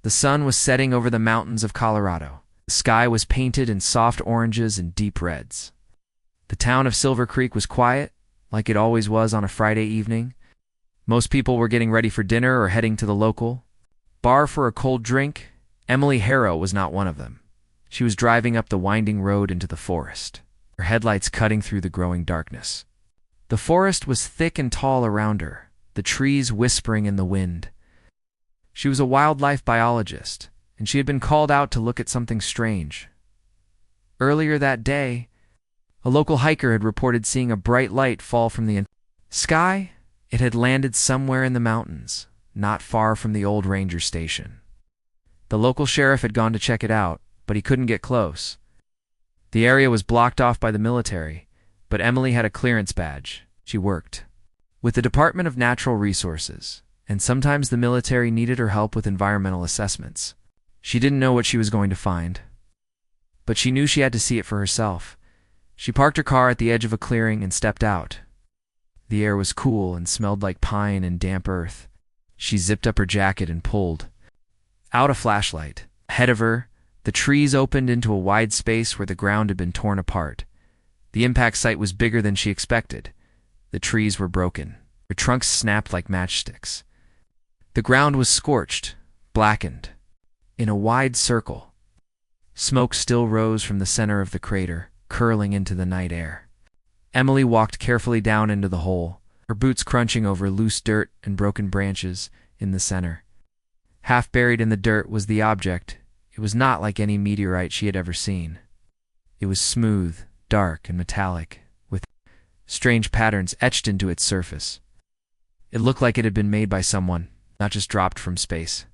The sun was setting over the mountains of Colorado. The sky was painted in soft oranges and deep reds. The town of Silver Creek was quiet, like it always was on a Friday evening. Most people were getting ready for dinner or heading to the local bar for a cold drink. Emily Harrow was not one of them. She was driving up the winding road into the forest, her headlights cutting through the growing darkness. The forest was thick and tall around her, the trees whispering in the wind. She was a wildlife biologist, and she had been called out to look at something strange. Earlier that day, a local hiker had reported seeing a bright light fall from the sky. It had landed somewhere in the mountains, not far from the old ranger station. The local sheriff had gone to check it out, but he couldn't get close. The area was blocked off by the military, but Emily had a clearance badge. She worked with the Department of Natural Resources, and sometimes the military needed her help with environmental assessments. She didn't know what she was going to find, but she knew she had to see it for herself. She parked her car at the edge of a clearing and stepped out. The air was cool and smelled like pine and damp earth. She zipped up her jacket and pulled out a flashlight. Ahead of her, the trees opened into a wide space where the ground had been torn apart. The impact site was bigger than she expected. The trees were broken. Their trunks snapped like matchsticks. The ground was scorched, blackened, in a wide circle. Smoke still rose from the center of the crater, curling into the night air. Emily walked carefully down into the hole, her boots crunching over loose dirt and broken branches in the center. Half buried in the dirt was the object. It was not like any meteorite she had ever seen. It was smooth, dark, and metallic, with strange patterns etched into its surface. It looked like it had been made by someone, not just dropped from space.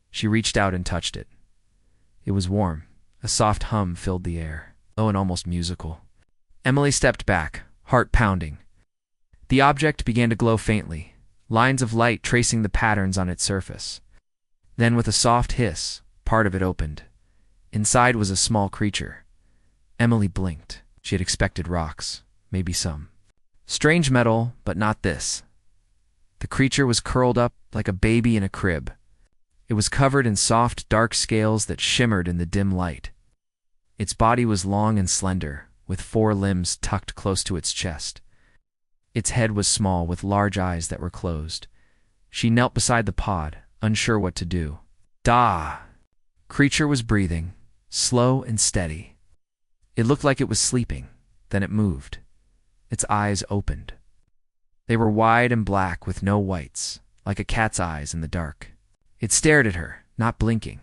She reached out and touched it. It was warm. A soft hum filled the air, low and almost musical. Emily stepped back, heart pounding. The object began to glow faintly, lines of light tracing the patterns on its surface. Then, with a soft hiss, part of it opened. Inside was a small creature. Emily blinked. She had expected rocks, maybe some strange metal, but not this. The creature was curled up like a baby in a crib. It was covered in soft, dark scales that shimmered in the dim light. Its body was long and slender, with 4 limbs tucked close to its chest. Its head was small, with large eyes that were closed. She knelt beside the pod, unsure what to do. Da! Creature was breathing, slow and steady. It looked like it was sleeping. Then it moved. Its eyes opened. They were wide and black with no whites, like a cat's eyes in the dark. It stared at her, not blinking.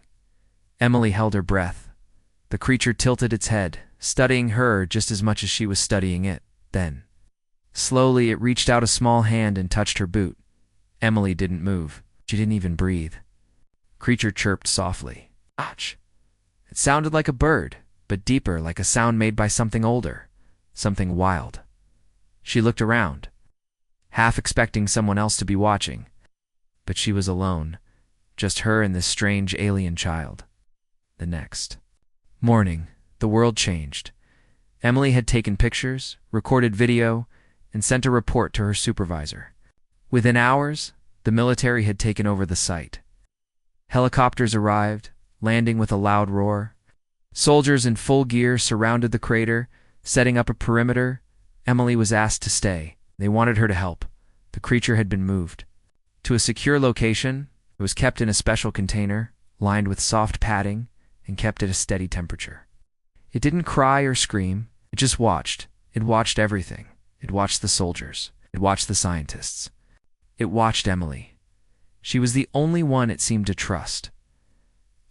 Emily held her breath. The creature tilted its head, studying her just as much as she was studying it. Then, slowly, it reached out a small hand and touched her boot. Emily didn't move. She didn't even breathe. Creature chirped softly. Ouch! It sounded like a bird, but deeper, like a sound made by something older, something wild. She looked around, half expecting someone else to be watching. But she was alone, just her and this strange alien child. The next morning, the world changed. Emily had taken pictures, recorded video, and sent a report to her supervisor. Within hours, the military had taken over the site. Helicopters arrived, landing with a loud roar. Soldiers in full gear surrounded the crater, setting up a perimeter. Emily was asked to stay. They wanted her to help. The creature had been moved to a secure location. It was kept in a special container, lined with soft padding, and kept at a steady temperature. It didn't cry or scream. It just watched. It watched everything. It watched the soldiers. It watched the scientists. It watched Emily. She was the only one it seemed to trust.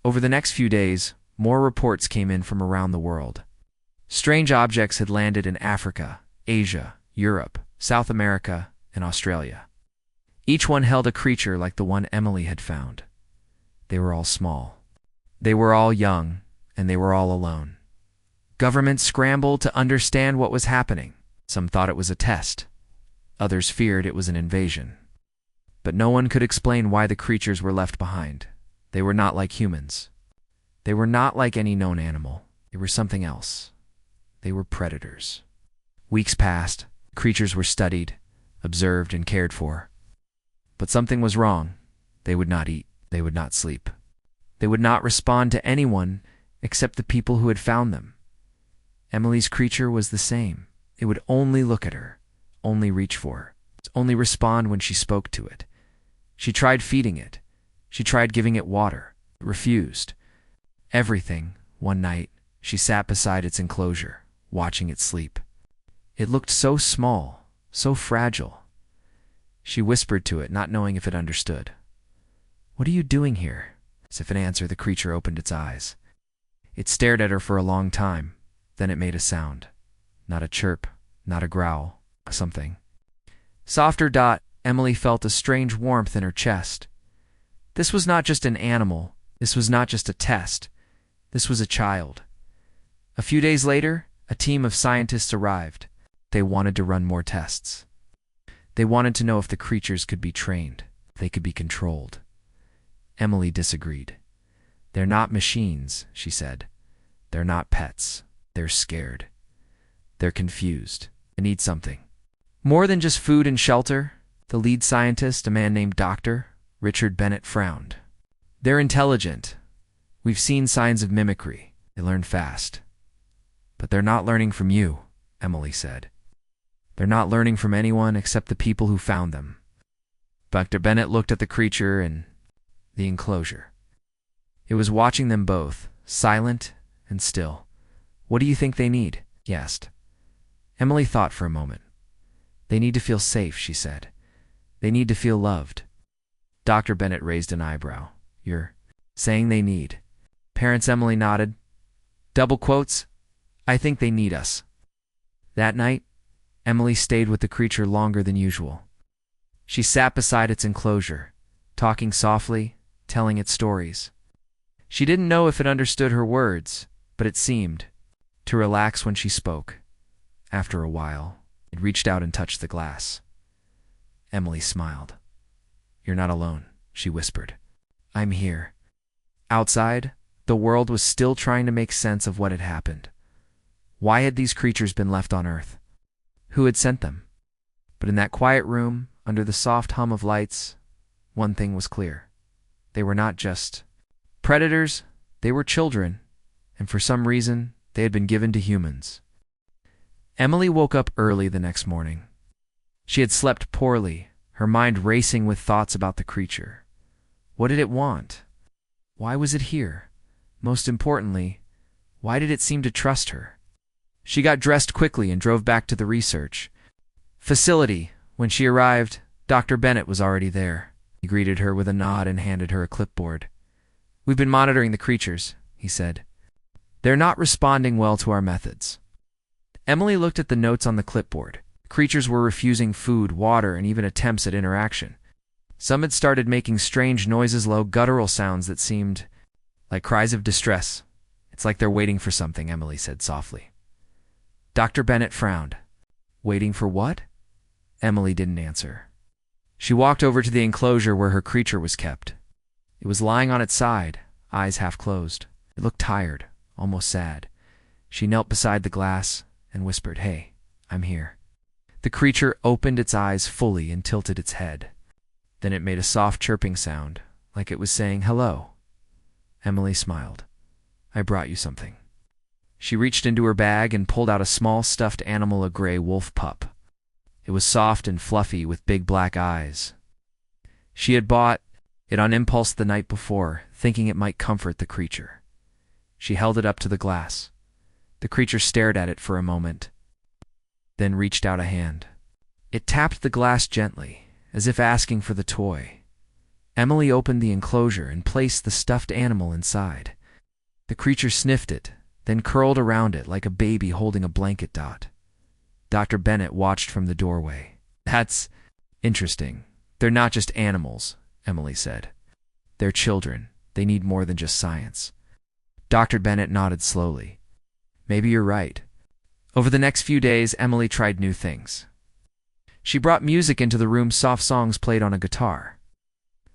Over the next few days, more reports came in from around the world. Strange objects had landed in Africa, Asia, Europe, South America, and Australia. Each one held a creature like the one Emily had found. They were all small. They were all young, and they were all alone. Governments scrambled to understand what was happening. Some thought it was a test. Others feared it was an invasion. But no one could explain why the creatures were left behind. They were not like humans. They were not like any known animal. They were something else. They were predators. Weeks passed. Creatures were studied, observed, and cared for. But something was wrong. They would not eat. They would not sleep. They would not respond to anyone except the people who had found them. Emily's creature was the same. It would only look at her, only reach for her, only respond when she spoke to it. She tried feeding it. She tried giving it water. It refused. Everything, one night, she sat beside its enclosure, watching it sleep. It looked so small, so fragile. She whispered to it, not knowing if it understood. "What are you doing here?" As if in answer, the creature opened its eyes. It stared at her for a long time. Then it made a sound. Not a chirp, not a growl, something. Softer. Emily felt a strange warmth in her chest. This was not just an animal. This was not just a test. This was a child. A few days later, a team of scientists arrived. They wanted to run more tests. They wanted to know if the creatures could be trained, if they could be controlled. Emily disagreed. "They're not machines," she said. "They're not pets. They're scared. They're confused. They need something. More than just food and shelter." The lead scientist, a man named Dr. Richard Bennett, frowned. "They're intelligent. We've seen signs of mimicry. They learn fast. But they're not learning from you," Emily said. "They're not learning from anyone except the people who found them." Dr. Bennett looked at the creature and the enclosure. It was watching them both, silent and still. "What do you think they need?" he asked. Emily thought for a moment. "They need to feel safe," she said. "They need to feel loved." Dr. Bennett raised an eyebrow. "You're saying they need parents?" Emily nodded. Double quotes, "I think they need us." That night, Emily stayed with the creature longer than usual. She sat beside its enclosure, talking softly, telling it stories. She didn't know if it understood her words, but it seemed to relax when she spoke. After a while, it reached out and touched the glass. Emily smiled. "You're not alone," she whispered. "I'm here." Outside, the world was still trying to make sense of what had happened. Why had these creatures been left on Earth? Who had sent them? But in that quiet room, under the soft hum of lights, one thing was clear. They were not just predators, they were children, and for some reason, they had been given to humans. Emily woke up early the next morning. She had slept poorly, her mind racing with thoughts about the creature. What did it want? Why was it here? Most importantly, why did it seem to trust her? She got dressed quickly and drove back to the research facility. When she arrived, Dr. Bennett was already there. He greeted her with a nod and handed her a clipboard. "We've been monitoring the creatures," he said. "They're not responding well to our methods." Emily looked at the notes on the clipboard. Creatures were refusing food, water, and even attempts at interaction. Some had started making strange noises, low guttural sounds that seemed like cries of distress. "It's like they're waiting for something," Emily said softly. Dr. Bennett frowned. "Waiting for what?" Emily didn't answer. She walked over to the enclosure where her creature was kept. It was lying on its side, eyes half closed. It looked tired, almost sad. She knelt beside the glass and whispered, "Hey, I'm here." The creature opened its eyes fully and tilted its head. Then it made a soft chirping sound, like it was saying hello. Emily smiled. "I brought you something." She reached into her bag and pulled out a small stuffed animal, a gray wolf pup. It was soft and fluffy with big black eyes. She had bought it on impulse the night before, thinking it might comfort the creature. She held it up to the glass. The creature stared at it for a moment, then reached out a hand. It tapped the glass gently, as if asking for the toy. Emily opened the enclosure and placed the stuffed animal inside. The creature sniffed it, then curled around it like a baby holding a blanket. Dr. Bennett watched from the doorway. "That's interesting. They're not just animals," Emily said. "They're children. They need more than just science." Dr. Bennett nodded slowly. "Maybe you're right." Over the next few days, Emily tried new things. She brought music into the room, soft songs played on a guitar.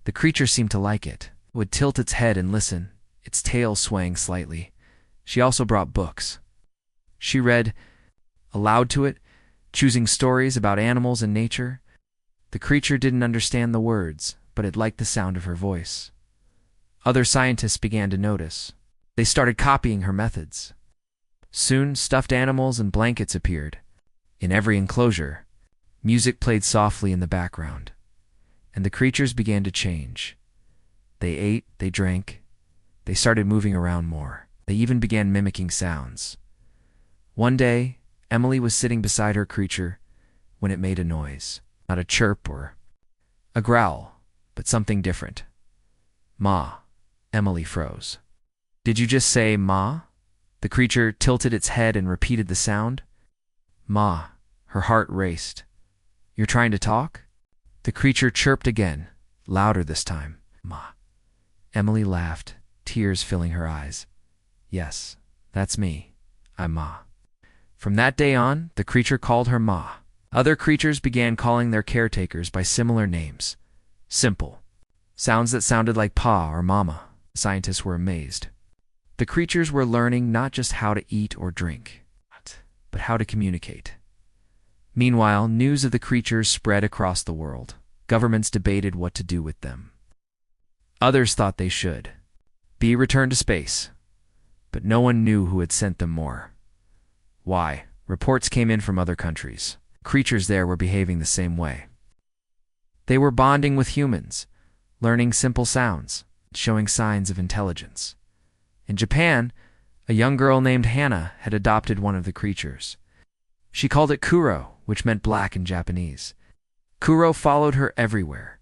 The creature seemed to like it. It would tilt its head and listen, its tail swaying slightly. She also brought books. She read aloud to it, choosing stories about animals and nature. The creature didn't understand the words, but it liked the sound of her voice. Other scientists began to notice. They started copying her methods. Soon, stuffed animals and blankets appeared. In every enclosure, music played softly in the background, and the creatures began to change. They ate, they drank, they started moving around more. They even began mimicking sounds. One day, Emily was sitting beside her creature when it made a noise. Not a chirp or a growl, but something different. Ma. Emily froze. Did you just say ma? The creature tilted its head and repeated the sound. Ma. Her heart raced. You're trying to talk? The creature chirped again, louder this time. Ma. Emily laughed, tears filling her eyes. Yes, that's me. I'm Ma. From that day on, the creature called her Ma. Other creatures began calling their caretakers by similar names. Simple. Sounds that sounded like Pa or Mama. Scientists were amazed. The creatures were learning not just how to eat or drink, but how to communicate. Meanwhile, news of the creatures spread across the world. Governments debated what to do with them. Others thought they should be returned to space, but no one knew who had sent them more. Why? Reports came in from other countries. Creatures there were behaving the same way. They were bonding with humans, learning simple sounds, showing signs of intelligence. In Japan, a young girl named Hana had adopted one of the creatures. She called it Kuro, which meant black in Japanese. Kuro followed her everywhere,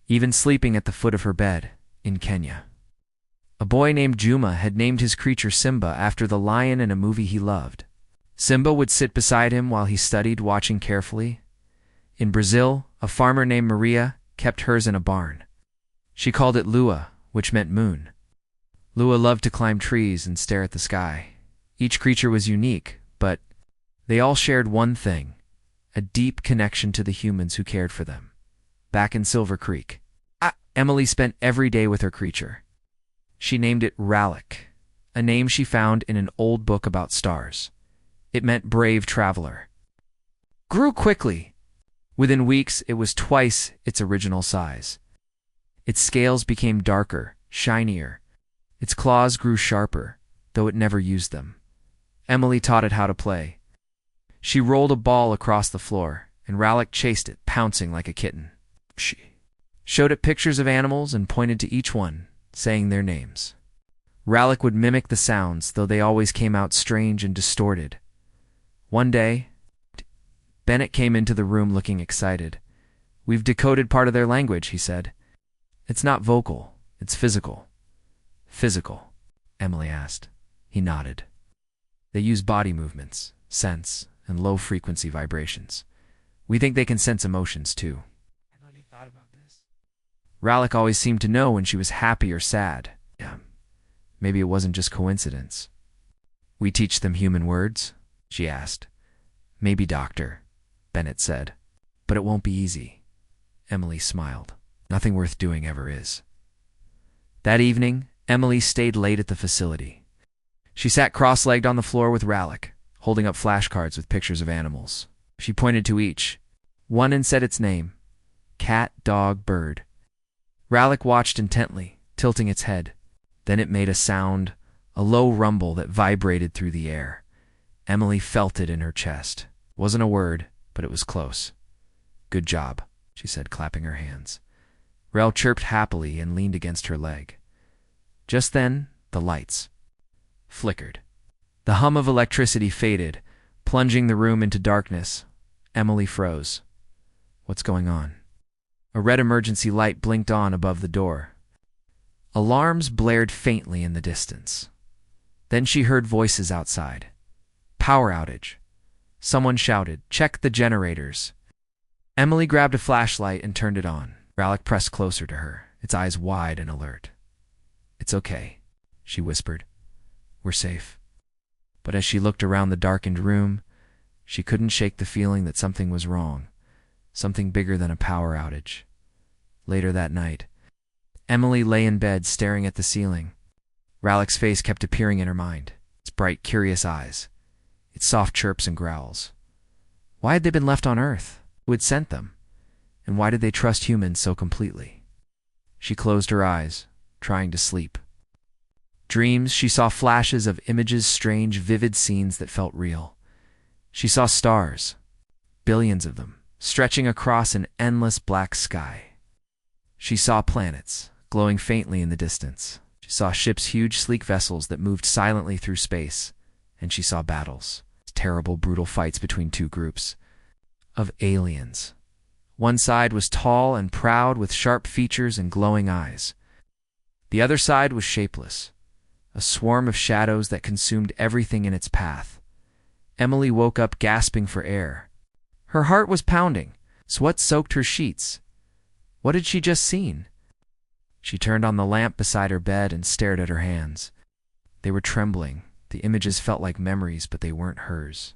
even sleeping at the foot of her bed in Kenya. A boy named Juma had named his creature Simba after the lion in a movie he loved. Simba would sit beside him while he studied, watching carefully. In Brazil, a farmer named Maria kept hers in a barn. She called it Lua, which meant moon. Lua loved to climb trees and stare at the sky. Each creature was unique, but they all shared one thing: a deep connection to the humans who cared for them. Back in Silver Creek, Emily spent every day with her creature. She named it Rallick, a name she found in an old book about stars. It meant brave traveler. Grew quickly. Within weeks, it was twice its original size. Its scales became darker, shinier. Its claws grew sharper, though it never used them. Emily taught it how to play. She rolled a ball across the floor, and Rallick chased it, pouncing like a kitten. She showed it pictures of animals and pointed to each one, saying their names. Rallick would mimic the sounds, though they always came out strange and distorted. One day, Bennett came into the room looking excited. "We've decoded part of their language," he said. "It's not vocal, it's physical." "Physical?" Emily asked. He nodded. "They use body movements, sense, and low-frequency vibrations. We think they can sense emotions, too." I hadn't thought about this. Rallick always seemed to know when she was happy or sad. Yeah, maybe it wasn't just coincidence. "We teach them human words?" she asked. "Maybe, Doctor," Bennett said. "But it won't be easy." Emily smiled. "Nothing worth doing ever is." That evening, Emily stayed late at the facility. She sat cross-legged on the floor with Rallick, holding up flashcards with pictures of animals. She pointed to each, one, and said its name: cat, dog, bird. Rallick watched intently, tilting its head. Then it made a sound, a low rumble that vibrated through the air. Emily felt it in her chest. Wasn't a word, but it was close. "Good job," she said, clapping her hands. Rel chirped happily and leaned against her leg. Just then, the lights flickered. The hum of electricity faded, plunging the room into darkness. Emily froze. What's going on? A red emergency light blinked on above the door. Alarms blared faintly in the distance. Then she heard voices outside. "Power outage." Someone shouted, "Check the generators." Emily grabbed a flashlight and turned it on. Rallick pressed closer to her, its eyes wide and alert. "It's okay," she whispered. "We're safe." But as she looked around the darkened room, she couldn't shake the feeling that something was wrong, something bigger than a power outage. Later that night, Emily lay in bed staring at the ceiling. Rallick's face kept appearing in her mind, its bright, curious eyes, its soft chirps and growls. Why had they been left on Earth? Who had sent them? And why did they trust humans so completely? She closed her eyes, trying to sleep. Dreams, she saw flashes of images, strange, vivid scenes that felt real. She saw stars, billions of them, stretching across an endless black sky. She saw planets, glowing faintly in the distance. She saw ships, huge, sleek vessels that moved silently through space. And she saw battles, terrible, brutal fights between two groups of aliens. One side was tall and proud with sharp features and glowing eyes. The other side was shapeless, a swarm of shadows that consumed everything in its path. Emily woke up gasping for air. Her heart was pounding. Sweat soaked her sheets. What had she just seen? She turned on the lamp beside her bed and stared at her hands. They were trembling. The images felt like memories, but they weren't hers.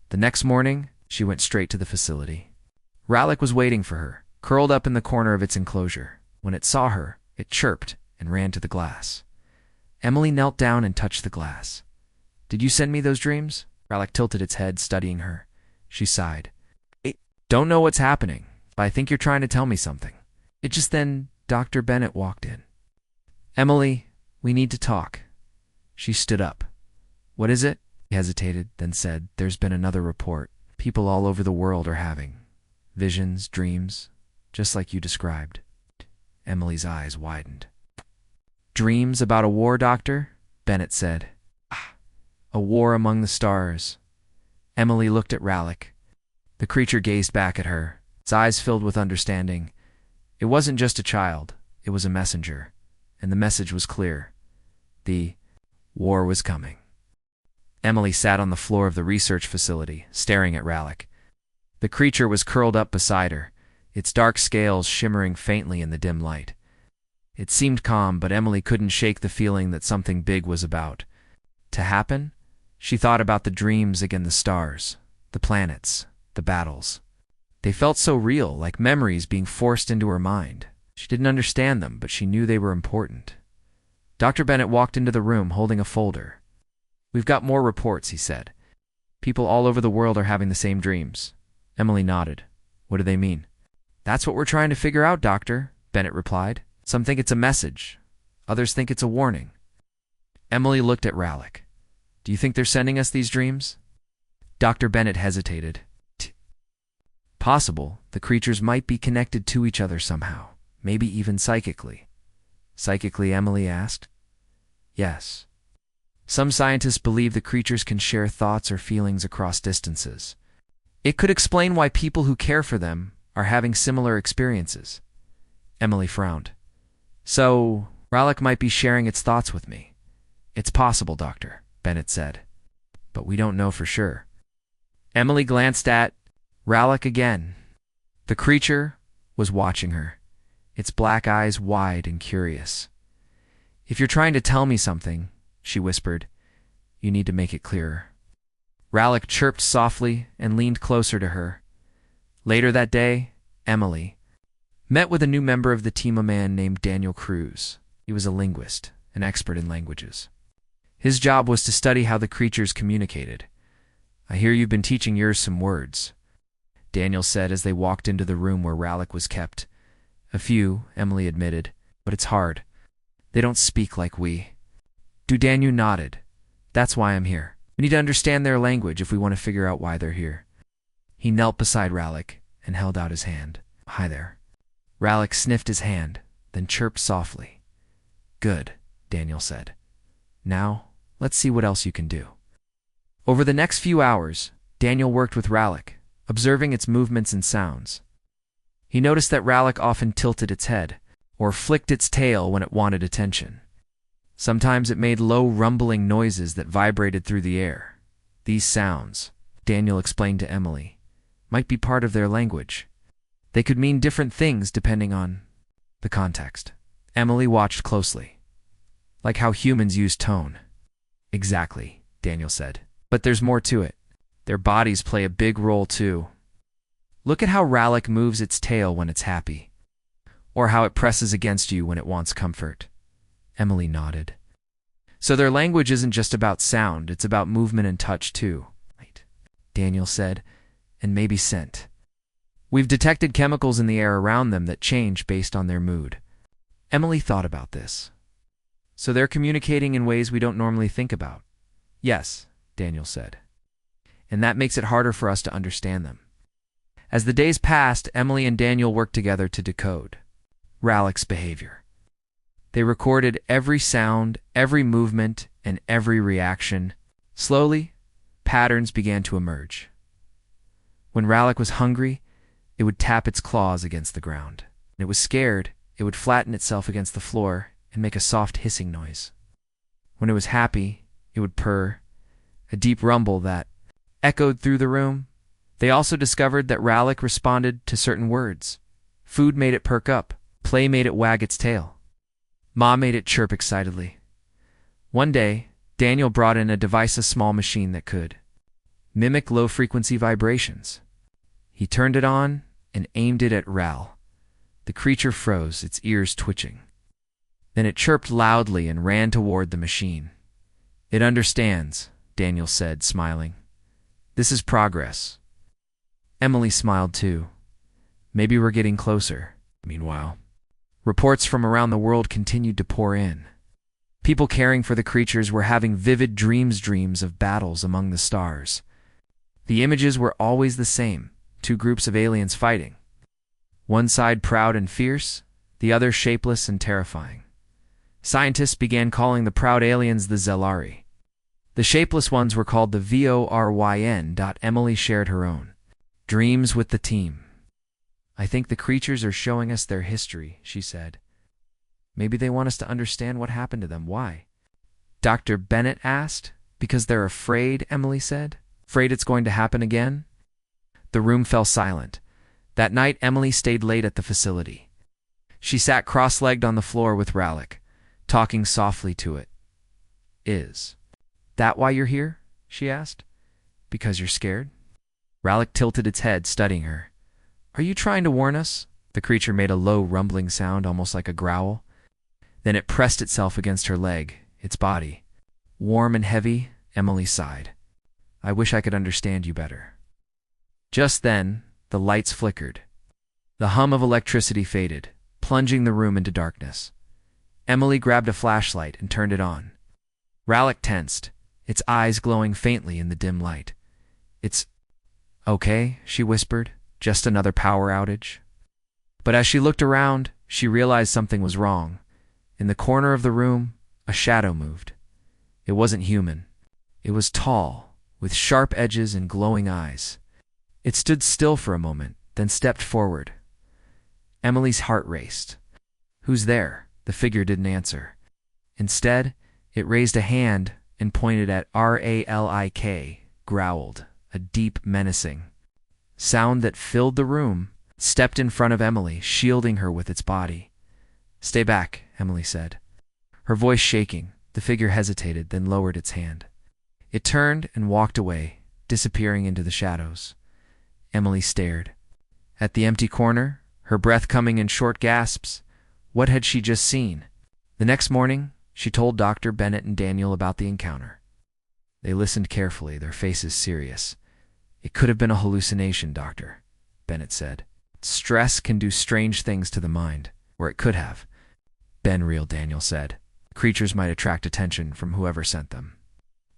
The next morning, she went straight to the facility. Rallic was waiting for her, curled up in the corner of its enclosure. When it saw her, it chirped and ran to the glass. Emily knelt down and touched the glass. "Did you send me those dreams?" Rallic tilted its head, studying her. She sighed. "I don't know what's happening, but I think you're trying to tell me something." It just then, Dr. Bennett walked in. "Emily, we need to talk." She stood up. "What is it?" He hesitated, then said, "There's been another report. People all over the world are having visions, dreams, just like you described." Emily's eyes widened. "Dreams about a war, Doctor?" Bennett said. "Ah, a war among the stars." Emily looked at Rallic. The creature gazed back at her, its eyes filled with understanding. It wasn't just a child, it was a messenger, and the message was clear. The war was coming. Emily sat on the floor of the research facility, staring at Rallic. The creature was curled up beside her, its dark scales shimmering faintly in the dim light. It seemed calm, but Emily couldn't shake the feeling that something big was about to happen. She thought about the dreams again, the stars, the planets, the battles. They felt so real, like memories being forced into her mind. She didn't understand them, but she knew they were important. Dr. Bennett walked into the room holding a folder. "We've got more reports," he said. "People all over the world are having the same dreams." Emily nodded. "What do they mean?" "That's what we're trying to figure out, Doctor," Bennett replied. "Some think it's a message. Others think it's a warning." Emily looked at Rallic. "Do you think they're sending us these dreams?" Dr. Bennett hesitated. "Possible. The creatures might be connected to each other somehow, maybe even psychically." "Psychically?" Emily asked. "Yes. Some scientists believe the creatures can share thoughts or feelings across distances. It could explain why people who care for them are having similar experiences." Emily frowned. "So, Rallic might be sharing its thoughts with me." "It's possible, Doctor," Bennett said. "But we don't know for sure." Emily glanced at Rallic again. The creature was watching her, its black eyes wide and curious. "If you're trying to tell me something," she whispered, "you need to make it clearer." Rallic chirped softly and leaned closer to her. Later that day, Emily met with a new member of the team, a man named Daniel Cruz. He was a linguist, an expert in languages. His job was to study how the creatures communicated. "I hear you've been teaching yours some words," Daniel said as they walked into the room where Rallic was kept. "A few," Emily admitted, "but it's hard. They don't speak like we." Daniel nodded. "That's why I'm here. We need to understand their language if we want to figure out why they're here." He knelt beside Rallic and held out his hand. "Hi there." Rallic sniffed his hand, then chirped softly. "Good," Daniel said. "Now, let's see what else you can do." Over the next few hours, Daniel worked with Rallic, observing its movements and sounds. He noticed that Rallic often tilted its head, or flicked its tail when it wanted attention. Sometimes it made low rumbling noises that vibrated through the air. These sounds, Daniel explained to Emily, might be part of their language. They could mean different things depending on the context. Emily watched closely. "Like how humans use tone." "Exactly," Daniel said. "But there's more to it. Their bodies play a big role too. Look at how Rallic moves its tail when it's happy, or how it presses against you when it wants comfort." Emily nodded. "So their language isn't just about sound, it's about movement and touch too." "Right," Daniel said, "and maybe scent. We've detected chemicals in the air around them that change based on their mood." Emily thought about this. So they're communicating in ways we don't normally think about. Yes, Daniel said. And that makes it harder for us to understand them. As the days passed, Emily and Daniel worked together to decode Rallick's behavior. They recorded every sound, every movement, and every reaction. Slowly, patterns began to emerge. When Rallick was hungry, it would tap its claws against the ground. When it was scared, it would flatten itself against the floor and make a soft hissing noise. When it was happy, it would purr, a deep rumble that echoed through the room. They also discovered that Rallick responded to certain words. Food made it perk up. Play made it wag its tail. Ma made it chirp excitedly. One day, Daniel brought in a small machine that could mimic low-frequency vibrations. He turned it on and aimed it at Ral. The creature froze, its ears twitching. Then it chirped loudly and ran toward the machine. It understands, Daniel said, smiling. This is progress. Emily smiled too. Maybe we're getting closer. Meanwhile, reports from around the world continued to pour in. People caring for the creatures were having vivid dreams of battles among the stars. The images were always the same, two groups of aliens fighting. One side proud and fierce, the other shapeless and terrifying. Scientists began calling the proud aliens the Zelari. The shapeless ones were called the Voryn. Emily shared her own dreams with the team. I think the creatures are showing us their history, she said. Maybe they want us to understand what happened to them. Why? Dr. Bennett asked. Because they're afraid, Emily said. Afraid it's going to happen again? The room fell silent. That night, Emily stayed late at the facility. She sat cross-legged on the floor with Rallick, talking softly to it. Is that why you're here? She asked. Because you're scared? Rallick tilted its head, studying her. Are you trying to warn us? The creature made a low rumbling sound, almost like a growl. Then it pressed itself against her leg, its body. Warm and heavy, Emily sighed. I wish I could understand you better. Just then, the lights flickered. The hum of electricity faded, plunging the room into darkness. Emily grabbed a flashlight and turned it on. Rallick tensed, its eyes glowing faintly in the dim light. It's okay, she whispered. Just another power outage. But as she looked around, she realized something was wrong. In the corner of the room, a shadow moved. It wasn't human. It was tall, with sharp edges and glowing eyes. It stood still for a moment, then stepped forward. Emily's heart raced. Who's there? The figure didn't answer. Instead, it raised a hand and pointed at Rallik, growled, a deep, menacing sound that filled the room, stepped in front of Emily, shielding her with its body. Stay back, Emily said. Her voice shaking, the figure hesitated, then lowered its hand. It turned and walked away, disappearing into the shadows. Emily stared. At the empty corner, her breath coming in short gasps, what had she just seen? The next morning, she told Dr. Bennett and Daniel about the encounter. They listened carefully, their faces serious. It could have been a hallucination, Doctor, Bennett said. Stress can do strange things to the mind, or it could have. Ben real, Daniel said. Creatures might attract attention from whoever sent them.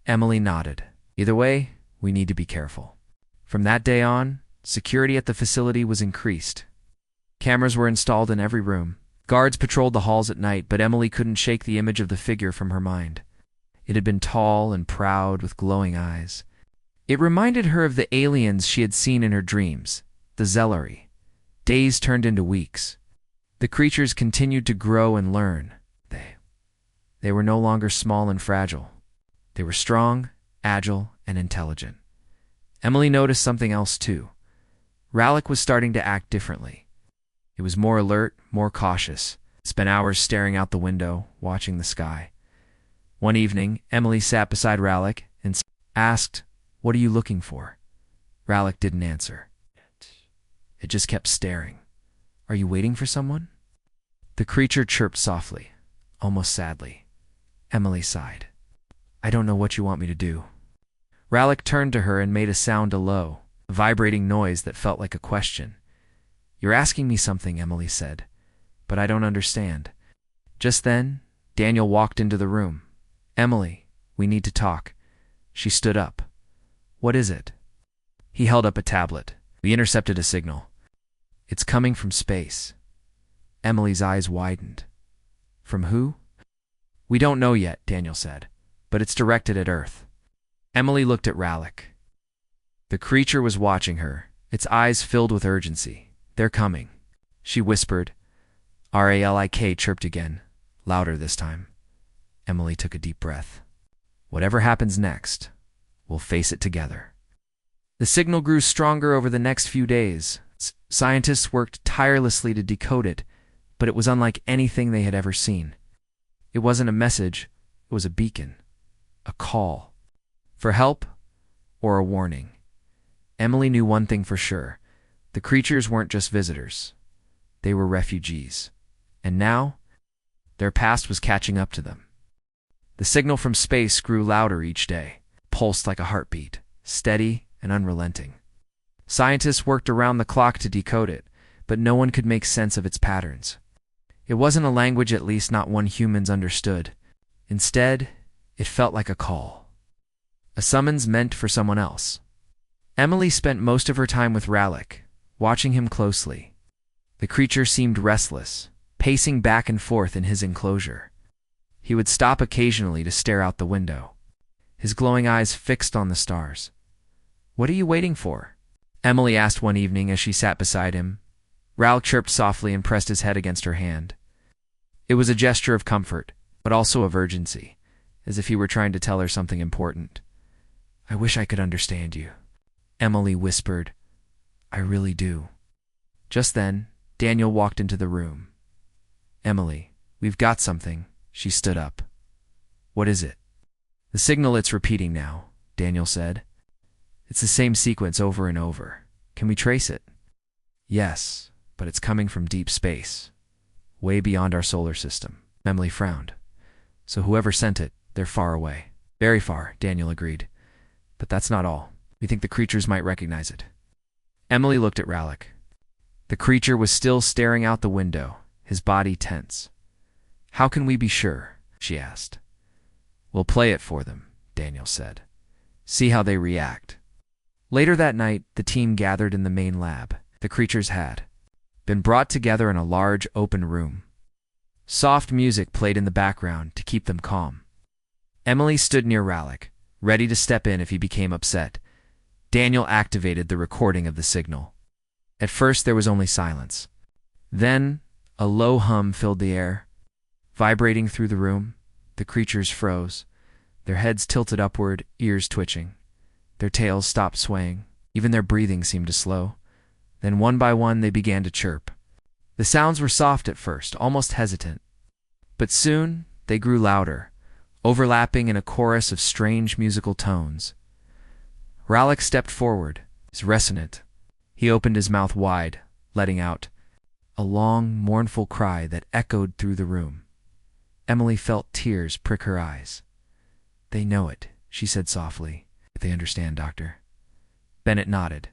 Emily nodded. Either way, we need to be careful. From that day on, security at the facility was increased. Cameras were installed in every room. Guards patrolled the halls at night, but Emily couldn't shake the image of the figure from her mind. It had been tall and proud with glowing eyes. It reminded her of the aliens she had seen in her dreams, the Zelari. Days turned into weeks. The creatures continued to grow and learn. They were no longer small and fragile. They were strong, agile, and intelligent. Emily noticed something else too. Rallick was starting to act differently. It was more alert, more cautious. It spent hours staring out the window, watching the sky. One evening, Emily sat beside Rallick and asked, "What are you looking for?" Rallick didn't answer. It just kept staring. "Are you waiting for someone?" The creature chirped softly, almost sadly. Emily sighed. "I don't know what you want me to do." Rallick turned to her and made a sound, a low, vibrating noise that felt like a question. "You're asking me something," Emily said, "but I don't understand." Just then, Daniel walked into the room. "Emily, we need to talk." She stood up. "What is it?" He held up a tablet. "We intercepted a signal. It's coming from space." Emily's eyes widened. "From who?" "We don't know yet," Daniel said, "but it's directed at Earth." Emily looked at Ralik. The creature was watching her, its eyes filled with urgency. "They're coming," she whispered. Ralik chirped again, louder this time. Emily took a deep breath. "Whatever happens next, we'll face it together." The signal grew stronger over the next few days. Scientists worked tirelessly to decode it, but it was unlike anything they had ever seen. It wasn't a message, it was a beacon, a call. For help or a warning. Emily knew one thing for sure. The creatures weren't just visitors. They were refugees. And now, their past was catching up to them. The signal from space grew louder each day, pulsed like a heartbeat, steady and unrelenting. Scientists worked around the clock to decode it, but no one could make sense of its patterns. It wasn't a language at least not one humans understood. Instead, it felt like a call. A summons meant for someone else. Emily spent most of her time with Ralik, watching him closely. The creature seemed restless, pacing back and forth in his enclosure. He would stop occasionally to stare out the window, his glowing eyes fixed on the stars. "What are you waiting for?" Emily asked one evening as she sat beside him. Ralik chirped softly and pressed his head against her hand. It was a gesture of comfort, but also of urgency, as if he were trying to tell her something important. "I wish I could understand you," Emily whispered. "I really do." Just then, Daniel walked into the room. "Emily, we've got something." She stood up. "What is it?" "The signal it's repeating now," Daniel said. "It's the same sequence over and over. Can we trace it?" "Yes, but it's coming from deep space, way beyond our solar system." Emily frowned. "So whoever sent it, they're far away." "Very far," Daniel agreed. "But that's not all. We think the creatures might recognize it." Emily looked at Ralik. The creature was still staring out the window, his body tense. "How can we be sure?" she asked. "We'll play it for them," Daniel said. "See how they react." Later that night, the team gathered in the main lab. The creatures had been brought together in a large, open room. Soft music played in the background to keep them calm. Emily stood near Ralik, ready to step in if he became upset. Daniel activated the recording of the signal. At first, there was only silence. Then, a low hum filled the air. Vibrating through the room, the creatures froze, their heads tilted upward, ears twitching. Their tails stopped swaying. Even their breathing seemed to slow. Then one by one, they began to chirp. The sounds were soft at first, almost hesitant. But soon, they grew louder, overlapping in a chorus of strange musical tones. Ralik stepped forward, his resonant. He opened his mouth wide, letting out a long, mournful cry that echoed through the room. Emily felt tears prick her eyes. "They know it," she said softly. "They understand, Doctor." Bennett nodded.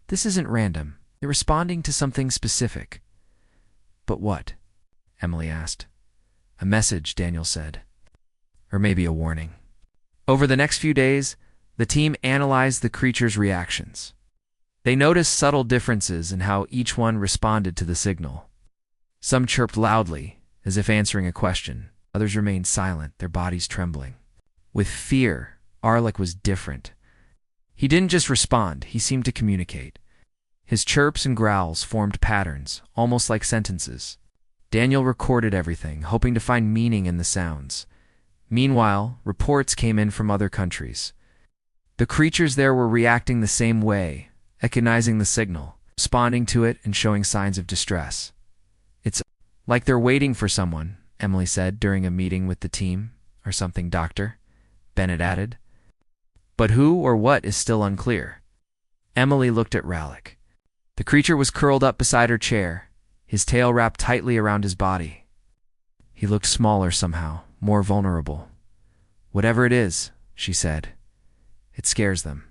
"This isn't random. They're responding to something specific." "But what?" Emily asked. "A message," Daniel said. "Or maybe a warning." Over the next few days, the team analyzed the creatures' reactions. They noticed subtle differences in how each one responded to the signal. Some chirped loudly, as if answering a question. Others remained silent, their bodies trembling. With fear, Ralik was different. He didn't just respond, he seemed to communicate. His chirps and growls formed patterns, almost like sentences. Daniel recorded everything, hoping to find meaning in the sounds. Meanwhile, reports came in from other countries. The creatures there were reacting the same way, recognizing the signal, responding to it, and showing signs of distress. "It's like they're waiting for someone," Emily said during a meeting with the team. "Or something, Doctor," Bennett added. "But who or what is still unclear." Emily looked at Ralik. The creature was curled up beside her chair, his tail wrapped tightly around his body. He looked smaller somehow, more vulnerable. "Whatever it is," she said, "it scares them."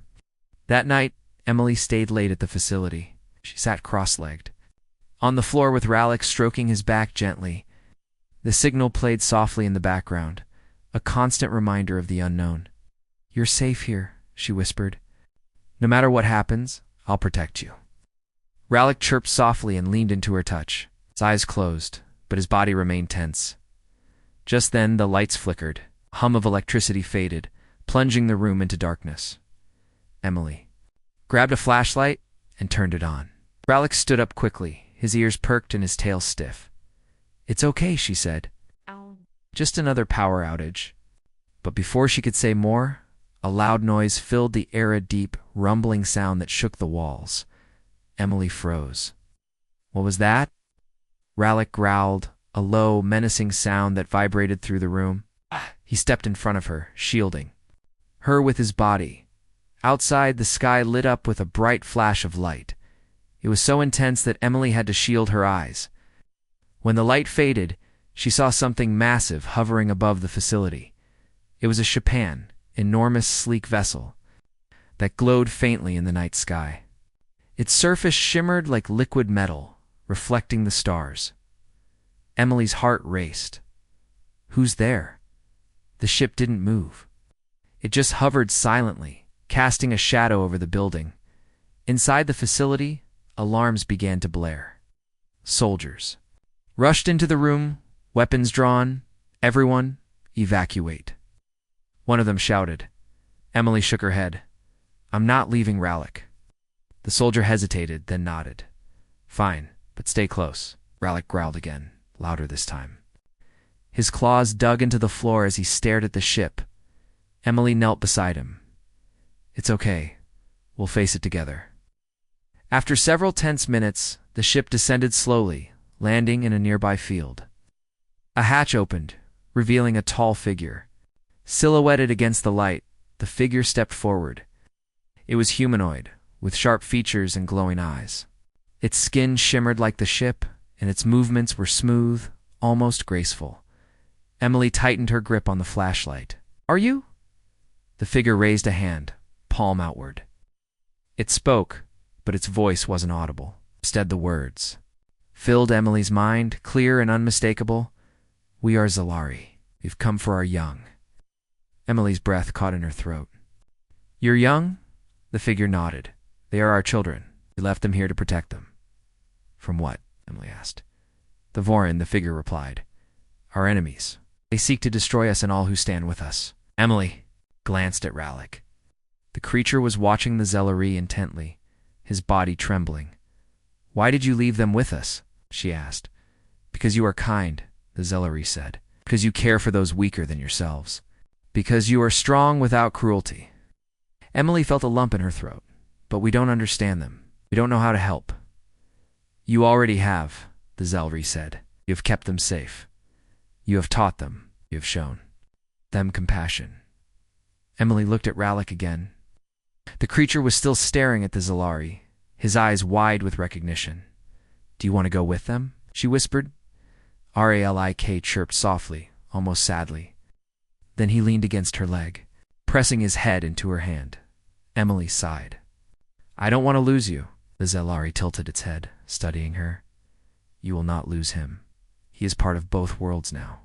That night, Emily stayed late at the facility. She sat cross-legged on the floor with Ralik stroking his back gently. The signal played softly in the background, a constant reminder of the unknown. "You're safe here," she whispered. "No matter what happens, I'll protect you." Rallick chirped softly and leaned into her touch. His eyes closed, but his body remained tense. Just then, the lights flickered. A hum of electricity faded, plunging the room into darkness. Emily grabbed a flashlight and turned it on. Rallick stood up quickly, his ears perked and his tail stiff. "It's okay," she said. Ow. "Just another power outage." But before she could say more, a loud noise filled the air, a deep, rumbling sound that shook the walls. Emily froze. "What was that?" Rallick growled, a low, menacing sound that vibrated through the room. He stepped in front of her, shielding her with his body. Outside, the sky lit up with a bright flash of light. It was so intense that Emily had to shield her eyes. When the light faded, she saw something massive hovering above the facility. It was a Shapan, enormous, sleek vessel that glowed faintly in the night sky. Its surface shimmered like liquid metal, reflecting the stars. Emily's heart raced. Who's there? The ship didn't move. It just hovered silently, casting a shadow over the building. Inside the facility, alarms began to blare. Soldiers rushed into the room, weapons drawn. "Everyone, evacuate." One of them shouted. Emily shook her head. "I'm not leaving Rallick." The soldier hesitated, then nodded. "Fine, but stay close." Rallick growled again, louder this time. His claws dug into the floor as he stared at the ship. Emily knelt beside him. "It's okay. We'll face it together." After several tense minutes, the ship descended slowly, landing in a nearby field. A hatch opened, revealing a tall figure. Silhouetted against the light, the figure stepped forward. It was humanoid, with sharp features and glowing eyes. Its skin shimmered like the ship, and its movements were smooth, almost graceful. Emily tightened her grip on the flashlight. "Are you?" The figure raised a hand, palm outward. It spoke, but its voice wasn't audible. Instead, the words filled Emily's mind, clear and unmistakable. "We are Zalari. We've come for our young." Emily's breath caught in her throat. "Your young?" The figure nodded. "They are our children. We left them here to protect them." "From what?" Emily asked. "The Vorin," the figure replied. "Our enemies. They seek to destroy us and all who stand with us." Emily glanced at Rallick. The creature was watching the Zalari intently, his body trembling. "Why did you leave them with us?" she asked. "Because you are kind," the Zalari said. "Because you care for those weaker than yourselves. Because you are strong without cruelty." Emily felt a lump in her throat. "But we don't understand them. We don't know how to help." "You already have," the Zalari said. "You have kept them safe. You have taught them. You have shown them compassion." Emily looked at Rallick again. The creature was still staring at the Zalari, his eyes wide with recognition. "Do you want to go with them?" she whispered. Rallik chirped softly, almost sadly. Then he leaned against her leg, pressing his head into her hand. Emily sighed. "I don't want to lose you." The Zalari tilted its head, studying her. "You will not lose him. He is part of both worlds now."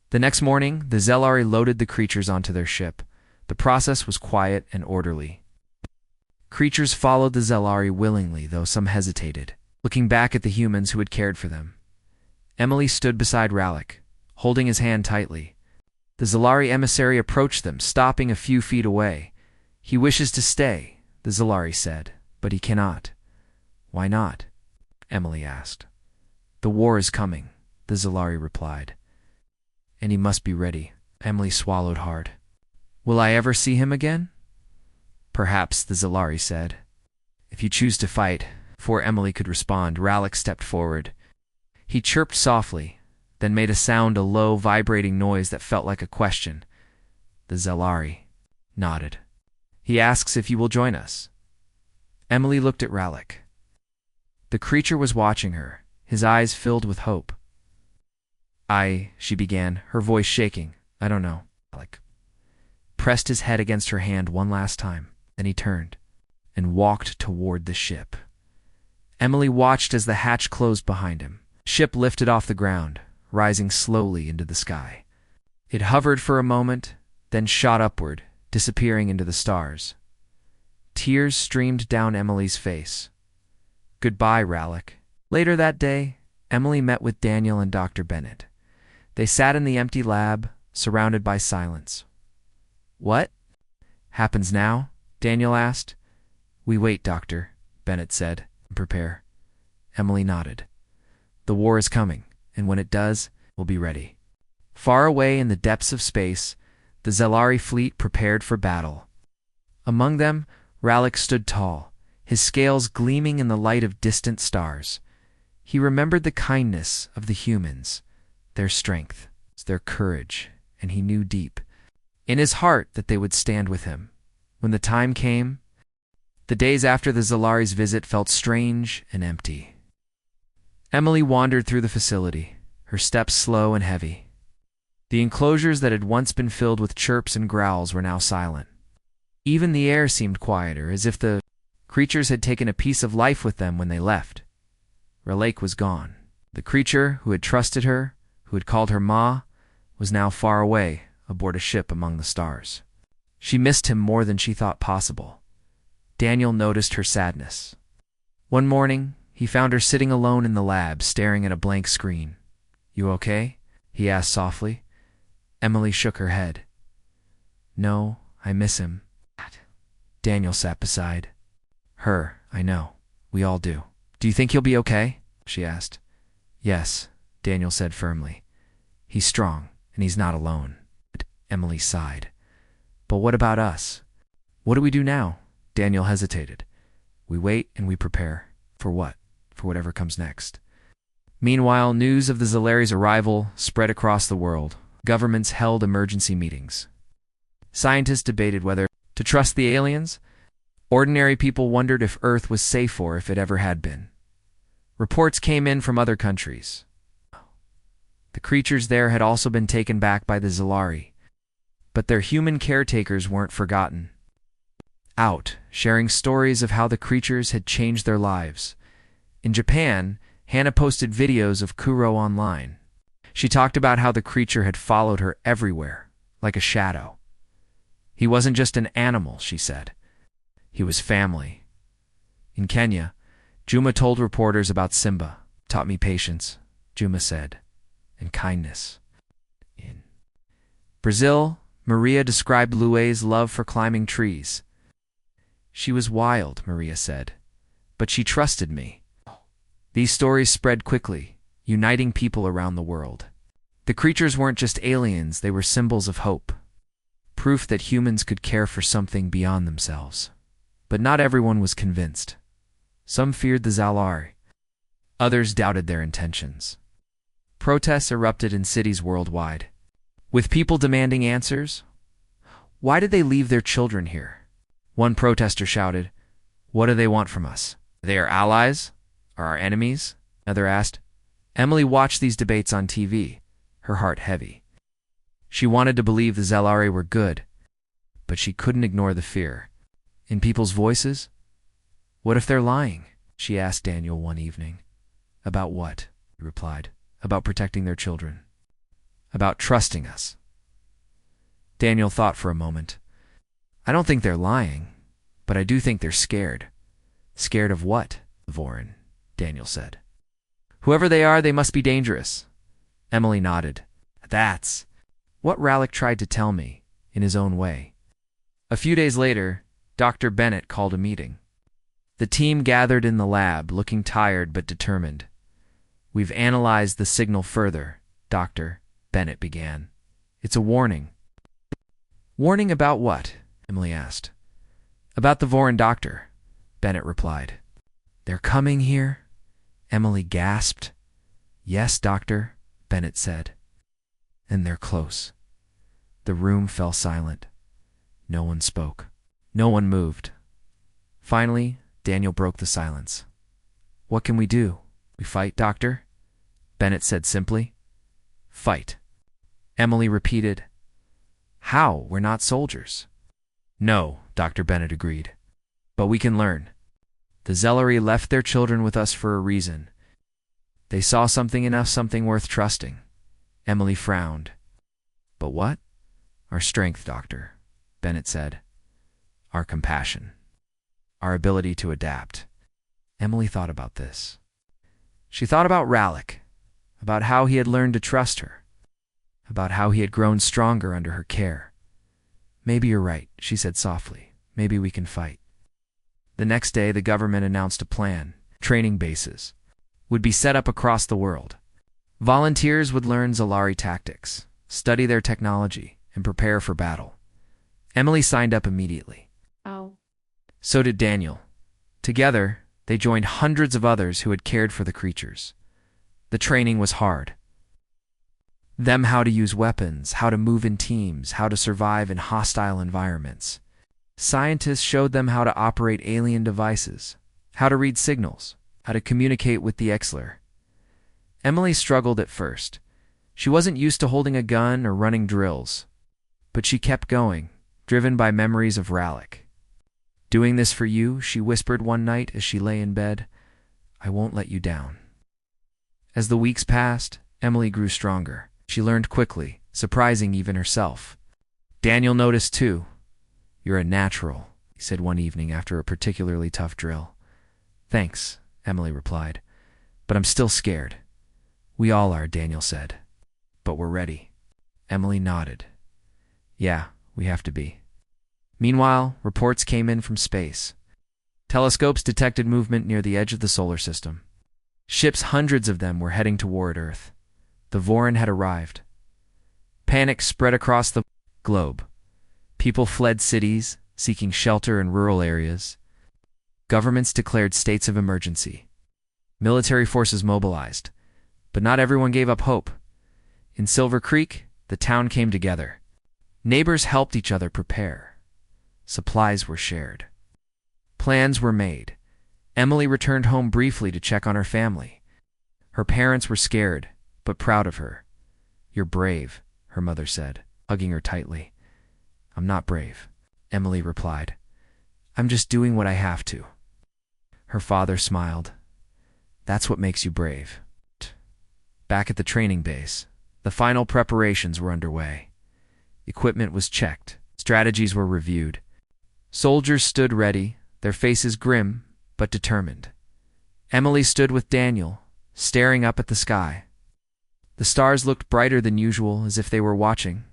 The next morning, the Zalari loaded the creatures onto their ship. The process was quiet and orderly. Creatures followed the Zalari willingly, though some hesitated, looking back at the humans who had cared for them. Emily stood beside Rallick, holding his hand tightly. The Zalari emissary approached them, stopping a few feet away. "He wishes to stay," the Zalari said, "but he cannot." "Why not?" Emily asked. "The war is coming," the Zalari replied. "And he must be ready." Emily swallowed hard. "Will I ever see him again?" "Perhaps," the Zalari said. "If you choose to fight." Before Emily could respond, Rallick stepped forward. He chirped softly, then made a sound, a low, vibrating noise that felt like a question. The Zalari nodded. "He asks if you will join us." Emily looked at Rallick. The creature was watching her, his eyes filled with hope. She began, her voice shaking. "I don't know." Rallick pressed his head against her hand one last time. Then he turned and walked toward the ship. Emily watched as the hatch closed behind him. Ship lifted off the ground, rising slowly into the sky. It hovered for a moment, then shot upward, disappearing into the stars. Tears streamed down Emily's face. Goodbye, Rallick. Later that day, Emily met with Daniel and Dr. Bennett. They sat in the empty lab, surrounded by silence. What happens now? Daniel asked. We wait, Doctor, Bennett said. Prepare. Emily nodded. The war is coming, and when it does, we'll be ready. Far away in the depths of space, the Zelari fleet prepared for battle. Among them, Rallick stood tall, his scales gleaming in the light of distant stars. He remembered the kindness of the humans, their strength, their courage, and he knew deep in his heart that they would stand with him. When the time came, the days after the Zelari's visit felt strange and empty. Emily wandered through the facility, her steps slow and heavy. The enclosures that had once been filled with chirps and growls were now silent. Even the air seemed quieter, as if the creatures had taken a piece of life with them when they left. Rallick was gone. The creature who had trusted her, who had called her Ma, was now far away, aboard a ship among the stars. She missed him more than she thought possible. Daniel noticed her sadness. One morning, he found her sitting alone in the lab, staring at a blank screen. You okay? He asked softly. Emily shook her head. No, I miss him. Daniel sat beside her. I know. We all do. Do you think he'll be okay? She asked. Yes, Daniel said firmly. He's strong, and he's not alone. Emily sighed. But what about us? What do we do now? Daniel hesitated. We wait and we prepare. For what? For whatever comes next. Meanwhile, news of the Zelari's arrival spread across the world. Governments held emergency meetings. Scientists debated whether to trust the aliens. Ordinary people wondered if Earth was safe or if it ever had been. Reports came in from other countries. The creatures there had also been taken back by the Zelari, but their human caretakers weren't forgotten. Out, sharing stories of how the creatures had changed their lives. In Japan, Hannah posted videos of Kuro online. She talked about how the creature had followed her everywhere, like a shadow. He wasn't just an animal, she said. He was family. In Kenya, Juma told reporters about Simba. Taught me patience, Juma said, and kindness. In Brazil, Maria described Lue's love for climbing trees. She was wild, Maria said, but she trusted me. These stories spread quickly, uniting people around the world. The creatures weren't just aliens, they were symbols of hope. Proof that humans could care for something beyond themselves. But not everyone was convinced. Some feared the Zelari. Others doubted their intentions. Protests erupted in cities worldwide, with people demanding answers. Why did they leave their children here? One protester shouted, What do they want from us? Are they our allies? Or our enemies? Another asked. Emily watched these debates on TV, her heart heavy. She wanted to believe the Zelari were good, but she couldn't ignore the fear. In people's voices? What if they're lying? She asked Daniel one evening. About what? He replied. About protecting their children. About trusting us. Daniel thought for a moment. I don't think they're lying, but I do think they're scared. Scared of what, Vorin? Daniel said. Whoever they are, they must be dangerous. Emily nodded. That's what Rallick tried to tell me, in his own way. A few days later, Dr. Bennett called a meeting. The team gathered in the lab, looking tired but determined. We've analyzed the signal further, Dr. Bennett began. It's a warning. Warning about what? Emily asked. About the Vorin doctor, Bennett replied. They're coming here? Emily gasped. Yes, Doctor, Bennett said. And they're close. The room fell silent. No one spoke. No one moved. Finally, Daniel broke the silence. What can we do? We fight, Doctor? Bennett said simply. Fight. Emily repeated. How? We're not soldiers. No, Dr. Bennett agreed. But we can learn. The Zelari left their children with us for a reason. They saw something in us, something worth trusting. Emily frowned. But what? Our strength, Doctor, Bennett said. Our compassion. Our ability to adapt. Emily thought about this. She thought about Rallick, about how he had learned to trust her, about how he had grown stronger under her care. Maybe you're right, she said softly. Maybe we can fight. The next day, the government announced a plan. Training bases would be set up across the world. Volunteers would learn Zalari tactics, study their technology, and prepare for battle. Emily signed up immediately. Oh. So did Daniel. Together, they joined hundreds of others who had cared for the creatures. The training was hard. Them how to use weapons, how to move in teams, how to survive in hostile environments. Scientists showed them how to operate alien devices, how to read signals, how to communicate with the Exler. Emily struggled at first. She wasn't used to holding a gun or running drills, but she kept going, driven by memories of Rallick. Doing this for you, she whispered one night as she lay in bed. I won't let you down. As the weeks passed, Emily grew stronger. She learned quickly, surprising even herself. Daniel noticed too. You're a natural, he said one evening after a particularly tough drill. Thanks, Emily replied. But I'm still scared. We all are, Daniel said. But we're ready. Emily nodded. Yeah, we have to be. Meanwhile, reports came in from space. Telescopes detected movement near the edge of the solar system. Ships, hundreds of them, were heading toward Earth. The Vorin had arrived. Panic spread across the globe. People fled cities, seeking shelter in rural areas. Governments declared states of emergency. Military forces mobilized. But not everyone gave up hope. In Silver Creek, the town came together. Neighbors helped each other prepare. Supplies were shared. Plans were made. Emily returned home briefly to check on her family. Her parents were scared, but proud of her. You're brave, her mother said, hugging her tightly. I'm not brave, Emily replied. I'm just doing what I have to. Her father smiled. That's what makes you brave. Back at the training base, the final preparations were underway. Equipment was checked. Strategies were reviewed. Soldiers stood ready, their faces grim but determined. Emily stood with Daniel, staring up at the sky. The stars looked brighter than usual, as if they were watching.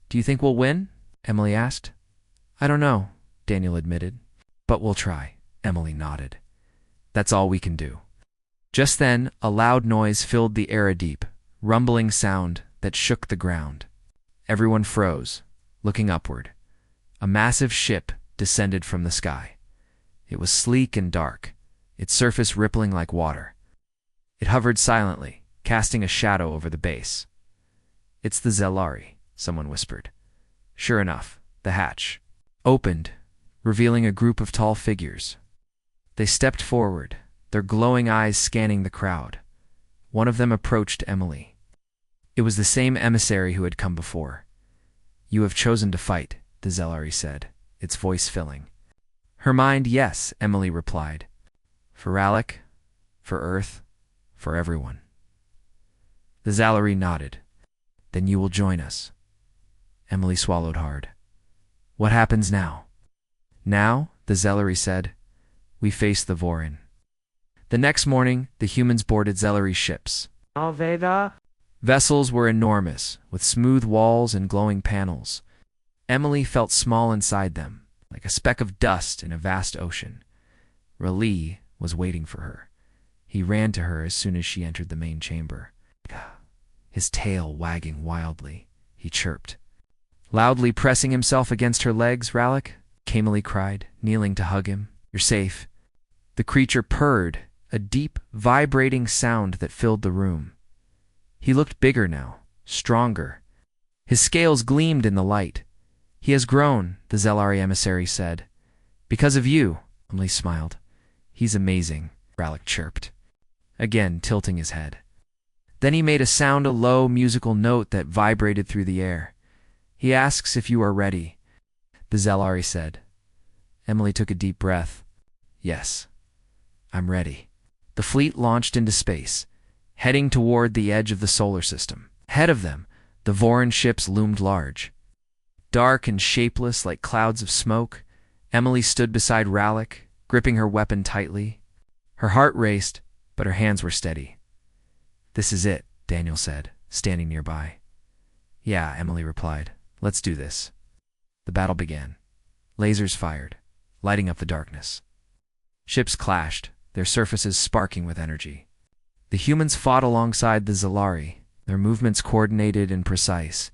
Do you think we'll win? Emily asked. I don't know, Daniel admitted. But we'll try, Emily nodded. That's all we can do. Just then, a loud noise filled the air, a deep, rumbling sound that shook the ground. Everyone froze, looking upward. A massive ship descended from the sky. It was sleek and dark, its surface rippling like water. It hovered silently, casting a shadow over the base. It's the Zalari, someone whispered. Sure enough, the hatch opened, revealing a group of tall figures. They stepped forward, their glowing eyes scanning the crowd. One of them approached Emily. It was the same emissary who had come before. You have chosen to fight, the Zalari said, its voice filling. Her mind, yes, Emily replied. For Rallick, for Earth, for everyone. The Zalari nodded. Then you will join us. Emily swallowed hard. What happens now? Now, the Zalari said, we face the Vorin. The next morning, the humans boarded Zalari ships. Alveda? Vessels were enormous, with smooth walls and glowing panels. Emily felt small inside them, like a speck of dust in a vast ocean. Raleigh was waiting for her. He ran to her as soon as she entered the main chamber. His tail wagging wildly, he chirped. Loudly pressing himself against her legs, Rallick, Emily cried, kneeling to hug him. You're safe. The creature purred, a deep, vibrating sound that filled the room. He looked bigger now, stronger. His scales gleamed in the light. He has grown, the Zalari emissary said. Because of you, Emily smiled. He's amazing, Rallick chirped, again tilting his head. Then he made a sound, a low musical note that vibrated through the air. He asks if you are ready, the Zalari said. Emily took a deep breath. Yes, I'm ready. The fleet launched into space, heading toward the edge of the solar system. Ahead of them, the Voran ships loomed large. Dark and shapeless like clouds of smoke, Emily stood beside Rallick, gripping her weapon tightly. Her heart raced, but her hands were steady. "This is it," Daniel said, standing nearby. "Yeah," Emily replied. "Let's do this." The battle began. Lasers fired, lighting up the darkness. Ships clashed, their surfaces sparking with energy. The humans fought alongside the Zalari, their movements coordinated and precise.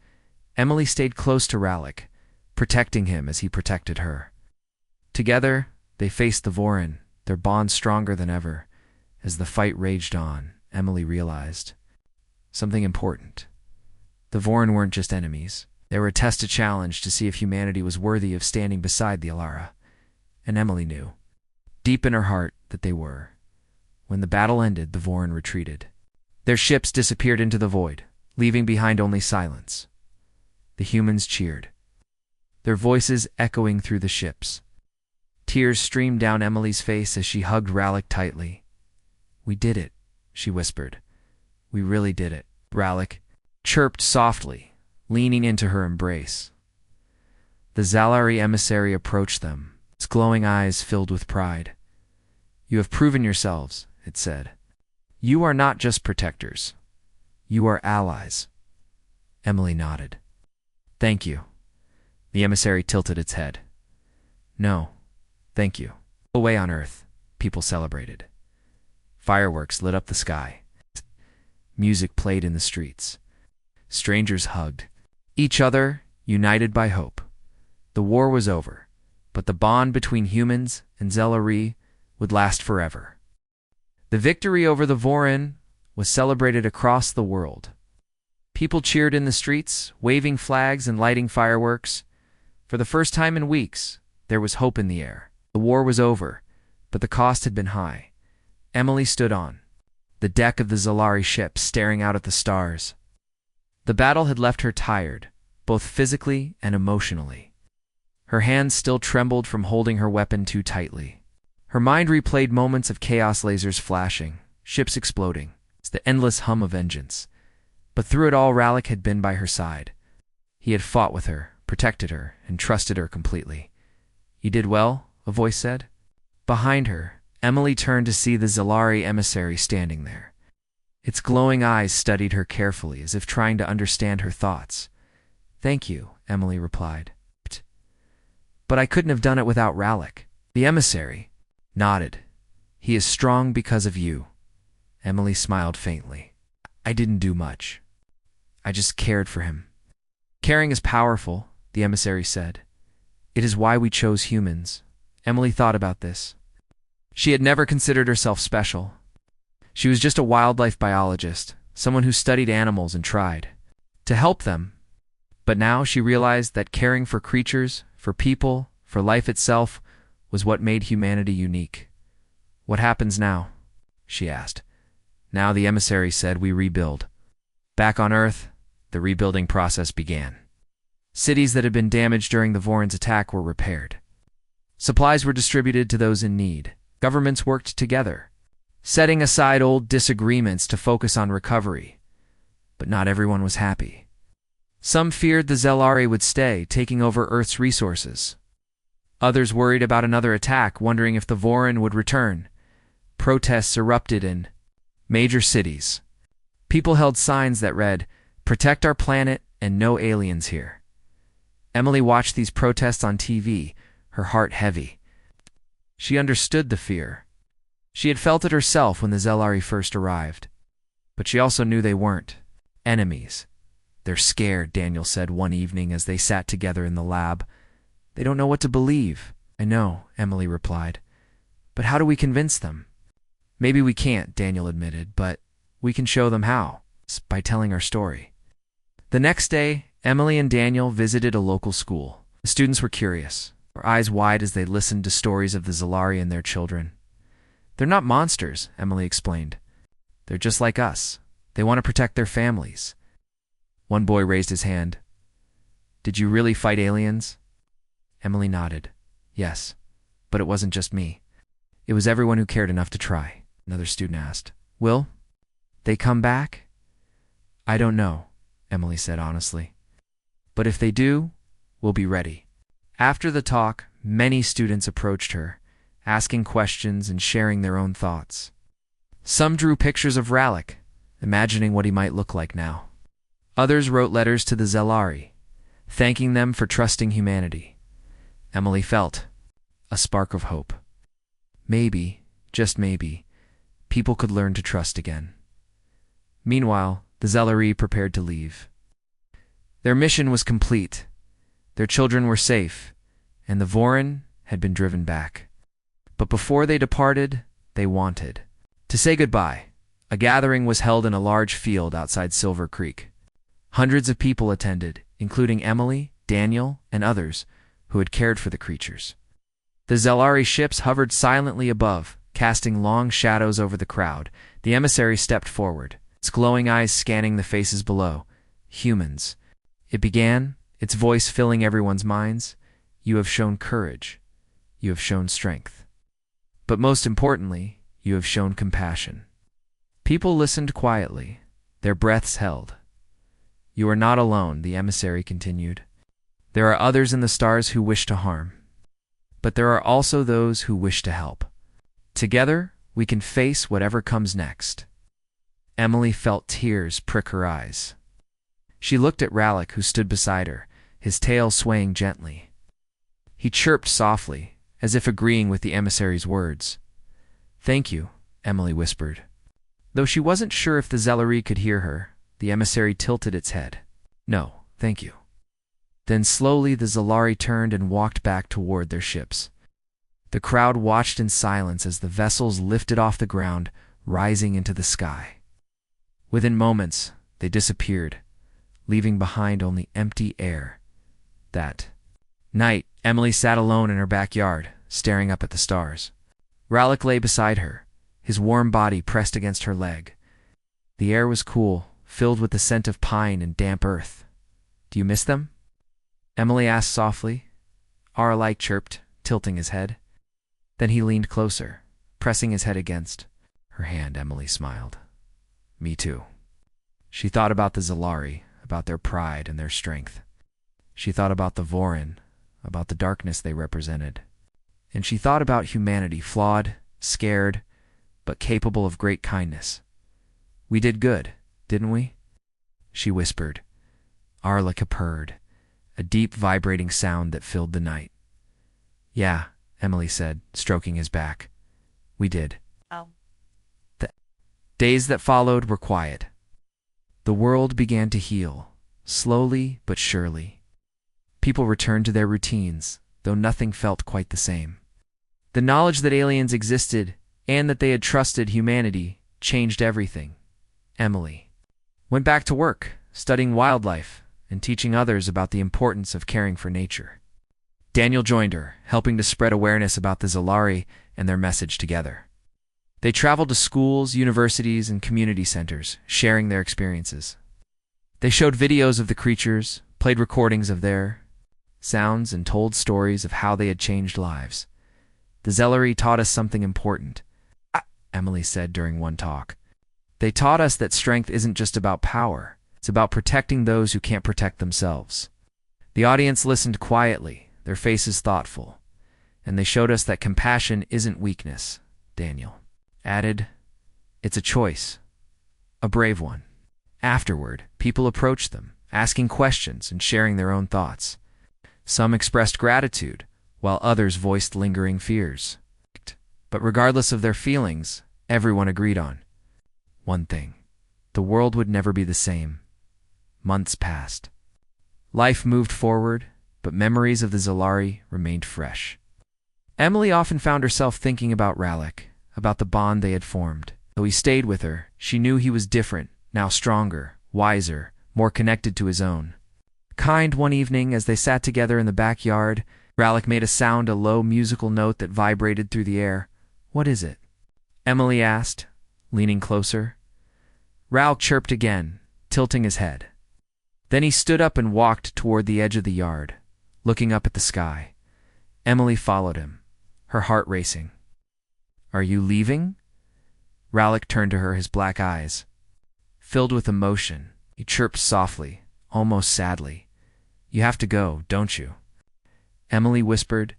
Emily stayed close to Rallick, protecting him as he protected her. Together, they faced the Voran, their bond stronger than ever. As the fight raged on, Emily realized something important. The Voran weren't just enemies. They were a test to challenge to see if humanity was worthy of standing beside the Alara. And Emily knew, deep in her heart, that they were. When the battle ended, the Voran retreated. Their ships disappeared into the void, leaving behind only silence. The humans cheered, their voices echoing through the ships. Tears streamed down Emily's face as she hugged Rallick tightly. "We did it," she whispered. "We really did it." Rallick chirped softly, leaning into her embrace. The Zalari emissary approached them, its glowing eyes filled with pride. "You have proven yourselves," it said. "You are not just protectors. You are allies." Emily nodded. "Thank you." The emissary tilted its head. "No, thank you." Away on Earth, people celebrated. Fireworks lit up the sky. Music played in the streets. Strangers hugged each other, united by hope. The war was over, but the bond between humans and Zalari would last forever. The victory over the Voran was celebrated across the world. People cheered in the streets, waving flags and lighting fireworks. For the first time in weeks, there was hope in the air. The war was over, but the cost had been high. Emily stood on the deck of the Zalari ship, staring out at the stars. The battle had left her tired, both physically and emotionally. Her hands still trembled from holding her weapon too tightly. Her mind replayed moments of chaos, lasers flashing, ships exploding. It's the endless hum of vengeance. But through it all, Rallick had been by her side. He had fought with her, protected her, and trusted her completely. "You did well," a voice said. Behind her, Emily turned to see the Zalari emissary standing there. Its glowing eyes studied her carefully, as if trying to understand her thoughts. "Thank you," Emily replied. "But I couldn't have done it without Rallick." The emissary nodded. "He is strong because of you." Emily smiled faintly. "I didn't do much. I just cared for him." "Caring is powerful," the emissary said. "It is why we chose humans." Emily thought about this. She had never considered herself special. She was just a wildlife biologist, someone who studied animals and tried to help them. But now she realized that caring for creatures, for people, for life itself, was what made humanity unique. "What happens now?" she asked. "Now," the emissary said, "we rebuild." Back on Earth, the rebuilding process began. Cities that had been damaged during the Voran's attack were repaired. Supplies were distributed to those in need. Governments worked together, setting aside old disagreements to focus on recovery. But not everyone was happy. Some feared the Zalari would stay, taking over Earth's resources. Others worried about another attack, wondering if the Voran would return. Protests erupted in major cities. People held signs that read, "Protect our planet and no aliens here." Emily watched these protests on TV, her heart heavy. She understood the fear. She had felt it herself when the Zalari first arrived. But she also knew they weren't enemies. "They're scared," Daniel said one evening as they sat together in the lab. "They don't know what to believe." "I know," Emily replied. "But how do we convince them?" "Maybe we can't," Daniel admitted, "but we can show them how, by telling our story." The next day, Emily and Daniel visited a local school. The students were curious, their eyes wide as they listened to stories of the Zalari and their children. "They're not monsters," Emily explained. "They're just like us. They want to protect their families." One boy raised his hand. "Did you really fight aliens?" Emily nodded. "Yes, but it wasn't just me. It was everyone who cared enough to try." Another student asked, "Will they come back?" "I don't know," Emily said honestly. "But if they do, we'll be ready." After the talk, many students approached her, asking questions and sharing their own thoughts. Some drew pictures of Rallick, imagining what he might look like now. Others wrote letters to the Zelari, thanking them for trusting humanity. Emily felt a spark of hope. Maybe, just maybe, people could learn to trust again. Meanwhile, the Zelari prepared to leave. Their mission was complete. Their children were safe, and the Vorin had been driven back. But before they departed, they wanted to say goodbye. A gathering was held in a large field outside Silver Creek. Hundreds of people attended, including Emily, Daniel, and others who had cared for the creatures. The Zelari ships hovered silently above, casting long shadows over the crowd. The emissary stepped forward, its glowing eyes scanning the faces below. Humans. It began, its voice filling everyone's minds. "You have shown courage. You have shown strength. But most importantly, you have shown compassion." People listened quietly, their breaths held. "You are not alone," the emissary continued. "There are others in the stars who wish to harm. But there are also those who wish to help. Together, we can face whatever comes next." Emily felt tears prick her eyes. She looked at Rallick, who stood beside her, his tail swaying gently. He chirped softly, as if agreeing with the emissary's words. "Thank you," Emily whispered. Though she wasn't sure if the Zelari could hear her, the emissary tilted its head. "No, thank you." Then slowly the Zelari turned and walked back toward their ships. The crowd watched in silence as the vessels lifted off the ground, rising into the sky. Within moments, they disappeared, leaving behind only empty air. That night, Emily sat alone in her backyard, staring up at the stars. Rallick lay beside her, his warm body pressed against her leg. The air was cool, filled with the scent of pine and damp earth. "Do you miss them?" Emily asked softly. Rallick chirped, tilting his head. Then he leaned closer, pressing his head against her hand. Emily smiled. "Me too." She thought about the Zelari, about their pride and their strength. She thought about the Vorin, about the darkness they represented. And she thought about humanity, flawed, scared, but capable of great kindness. "We did good, didn't we?" she whispered. Rallick purred, a deep vibrating sound that filled the night. "Yeah," Emily said, stroking his back. "We did." Oh. The days that followed were quiet. The world began to heal, slowly but surely. People returned to their routines, though nothing felt quite the same. The knowledge that aliens existed and that they had trusted humanity changed everything. Emily went back to work, studying wildlife and teaching others about the importance of caring for nature. Daniel joined her, helping to spread awareness about the Zelari and their message together. They traveled to schools, universities, and community centers, sharing their experiences. They showed videos of the creatures, played recordings of their sounds, and told stories of how they had changed lives. The Zelari taught us something important, Emily said during one talk. They taught us that strength isn't just about power. It's about protecting those who can't protect themselves. The audience listened quietly, their faces thoughtful, and they showed us that compassion isn't weakness. Daniel added, "It's a choice, a brave one." Afterward, people approached them, asking questions and sharing their own thoughts. Some expressed gratitude, while others voiced lingering fears. But regardless of their feelings, everyone agreed on one thing: the world would never be the same. Months passed. Life moved forward, but memories of the Zelari remained fresh. Emily often found herself thinking about Rallick, about the bond they had formed. Though he stayed with her, she knew he was different, now stronger, wiser, more connected to his own. Kind one evening, as they sat together in the backyard, Rallick made a sound, a low musical note that vibrated through the air. "What is it?" Emily asked, leaning closer. Rallick chirped again, tilting his head. Then he stood up and walked toward the edge of the yard, looking up at the sky. Emily followed him, her heart racing. "Are you leaving?" Rallick turned to her, his black eyes filled with emotion. He chirped softly, almost sadly. "You have to go, don't you?" Emily whispered.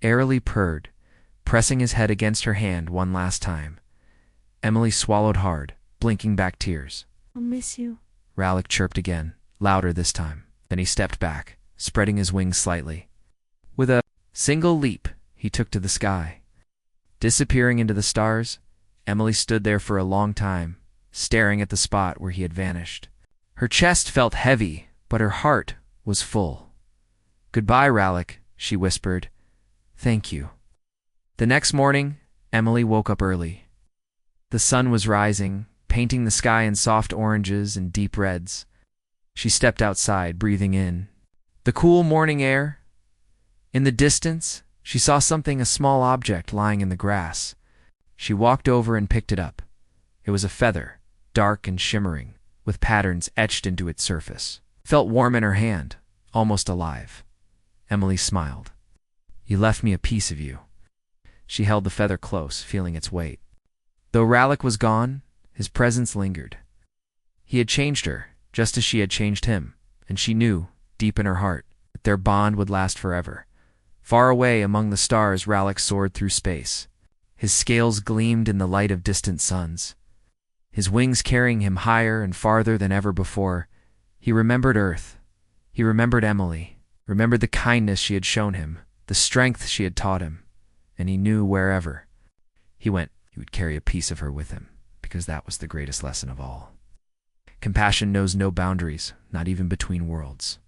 Airily purred, pressing his head against her hand one last time. Emily swallowed hard, blinking back tears. "I'll miss you," Rallick chirped again, louder this time. Then he stepped back, spreading his wings slightly. With a single leap, he took to the sky. Disappearing into the stars, Emily stood there for a long time, staring at the spot where he had vanished. Her chest felt heavy, but her heart was full. "Goodbye, Rallick," she whispered. "Thank you." The next morning, Emily woke up early. The sun was rising, painting the sky in soft oranges and deep reds. She stepped outside, breathing in the cool morning air. In the distance, she saw a small object lying in the grass. She walked over and picked it up. It was a feather, dark and shimmering, with patterns etched into its surface. It felt warm in her hand, almost alive. Emily smiled. "You left me a piece of you." She held the feather close, feeling its weight. Though Rallick was gone, his presence lingered. He had changed her, just as she had changed him, and she knew, deep in her heart, that their bond would last forever. Far away among the stars, Rallick soared through space. His scales gleamed in the light of distant suns. His wings carrying him higher and farther than ever before. He remembered Earth. He remembered Emily, remembered the kindness she had shown him, the strength she had taught him, and he knew wherever he went, he would carry a piece of her with him, because that was the greatest lesson of all. Compassion knows no boundaries, not even between worlds.